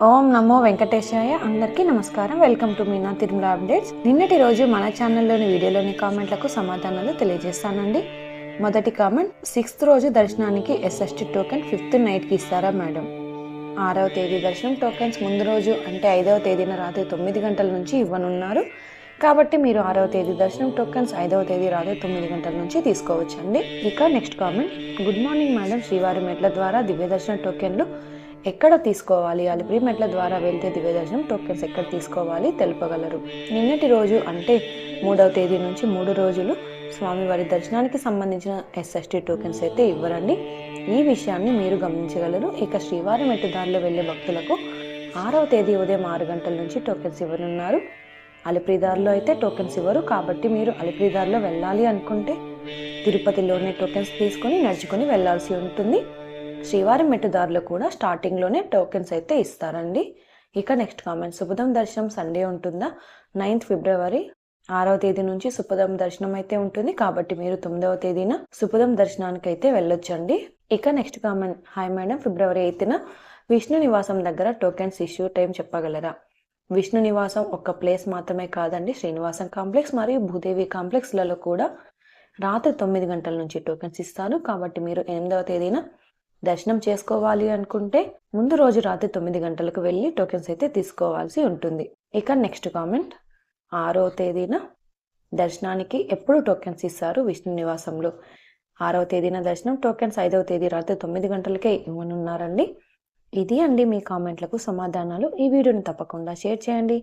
ఓం నమో వెంకటేశాయ. అందరికీ నమస్కారం. Welcome to Meena Tirumala updates. నిన్నటి రోజు మన ఛానల్లోని వీడియోలోని కామెంట్లకు సమాధానాలు తెలియజేస్తానండి. మొదటి కామెంట్, 6th రోజు దర్శనానికి ఎస్ఎస్టీ టోకెన్ 5th నైట్కి ఇస్తారా మేడం? 6వ తేదీ దర్శనం టోకెన్స్ ముందు రోజు అంటే 5వ తేదీన రాత్రి 9 గంటల నుంచి ఇవ్వనున్నారు. కాబట్టి మీరు 6వ తేదీ దర్శనం టోకెన్స్ 5వ తేదీ రాత్రి 9 గంటల నుంచి తీసుకోవచ్చండి. ఇక next comment, good morning madam, శ్రీవారి మెట్ల ద్వారా దివ్య దర్శన టోకెన్లు ఎక్కడ తీసుకోవాలి? అలిపిరి మెట్ల ద్వారా వెళ్తే దివ్య దర్శనం టోకెన్స్ ఎక్కడ తీసుకోవాలి తెలుపగలరు? నిన్నటి రోజు అంటే 3వ తేదీ నుంచి 3 రోజులు స్వామివారి దర్శనానికి సంబంధించిన ఎస్ఎస్టీ టోకెన్స్ అయితే ఇవ్వరండి. ఈ విషయాన్ని మీరు గమనించగలరు. ఇక శ్రీవారి మెట్టు దారిలో వెళ్లే భక్తులకు 6వ తేదీ ఉదయం 6 గంటల నుంచి టోకెన్స్ ఇవ్వనున్నారు. అలిపిరి దారిలో అయితే టోకెన్స్ ఇవ్వరు. కాబట్టి మీరు అలిపిరి దారిలో వెళ్ళాలి అనుకుంటే తిరుపతిలోనే టోకెన్స్ తీసుకొని నడుచుకొని వెళ్లాల్సి ఉంటుంది. శ్రీవారి మెట్టుదారులు కూడా స్టార్టింగ్లోనే టోకెన్స్ అయితే ఇస్తారండి. ఇక నెక్స్ట్ కామెంట్, సుపదం దర్శనం సండే ఉంటుందా? 9th ఫిబ్రవరి 6వ తేదీ నుంచి సుపదం దర్శనం అయితే ఉంటుంది. కాబట్టి మీరు 9వ తేదీన సుపదం దర్శనానికి అయితే వెళ్ళొచ్చండి. ఇక నెక్స్ట్ కామెంట్, హాయ్ మేడం, ఫిబ్రవరి 8న విష్ణు నివాసం దగ్గర టోకెన్స్ ఇష్యూ టైం చెప్పగలరా? విష్ణు నివాసం ఒక్క ప్లేస్ మాత్రమే కాదండి, శ్రీనివాసం కాంప్లెక్స్ మరియు భూదేవి కాంప్లెక్స్లలో కూడా రాత్రి 9 గంటల నుంచి టోకెన్స్ ఇస్తారు. కాబట్టి మీరు 8వ తేదీన దర్శనం చేసుకోవాలి అనుకుంటే ముందు రోజు రాత్రి 9 గంటలకు వెళ్ళి టోకెన్స్ అయితే తీసుకోవాల్సి ఉంటుంది. ఇక నెక్స్ట్ కామెంట్, 6వ తేదీన దర్శనానికి ఎప్పుడు టోకెన్స్ ఇస్తారు విష్ణు నివాసంలో? 6వ తేదీన దర్శనం టోకెన్స్ 5వ తేదీ రాత్రి 9 గంటలకే ఇవ్వనున్నారండి. ఇది అండి మీ కామెంట్లకు సమాధానాలు. ఈ వీడియోని తప్పకుండా షేర్ చేయండి.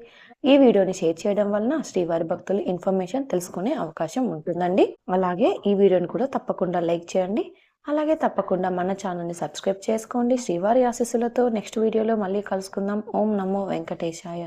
ఈ వీడియోని షేర్ చేయడం వలన శ్రీవారి భక్తులు ఇన్ఫర్మేషన్ తెలుసుకునే అవకాశం ఉంటుందండి. అలాగే ఈ వీడియోని కూడా తప్పకుండా లైక్ చేయండి. అలాగే తప్పకుండా మన ఛానల్ని సబ్స్క్రైబ్ చేసుకోండి. శ్రీవారి ఆశీస్సులతో నెక్స్ట్ వీడియోలో మళ్ళీ కలుసుకుందాం. ఓం నమో వెంకటేశాయ.